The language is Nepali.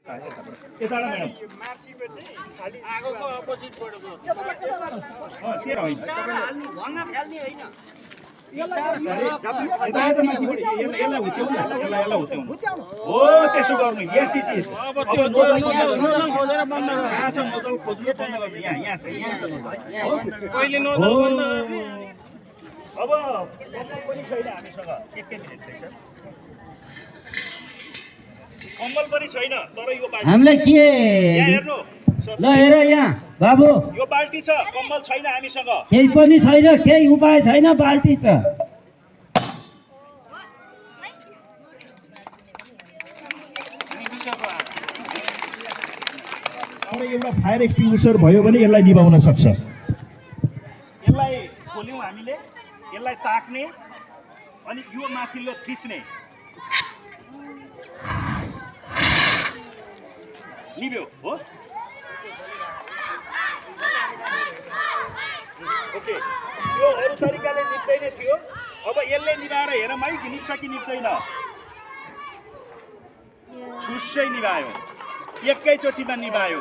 यताबाट म्याडम आगोको अपोजिट पडको त्यही होइन भन्न फाल्ने होइन यता माथिबाट यसलाई हुत्याउनु हो त्यसो गर्नु यस इट इज अब त्यो नोजल खोजेर बन्द कहाँ छ नोजल खोज्नु बन्द गर्नु यहाँ छ कहिले नोजल बन्द अब पनि छैन हामीसँग एक मिनेट रहेछ कम्बल पनि छैन तर यो बाल्टी हामीलाई के यहाँ हेर्नु ल हेर यहाँ बाबु यो बाल्टी छ कम्बल छैन हामीसँग केही पनि छैन केही उपाय छैन बाल्टी छ तर एउटा फायर एक्सटिङ्ग्विसर भयो भने यसलाई निभाउन सक्छ यसलाई खोल्यौँ हामीले यसलाई ताक्ने अनि यो माथिल्लो थिच्ने निभ्यो हो ओके यो अरू तरिकाले निप्दैन थियो अब यसले निभाएर हेर माइक निप्छ कि निप्दैन छुस्सै निभायो एकैचोटिमा निभायो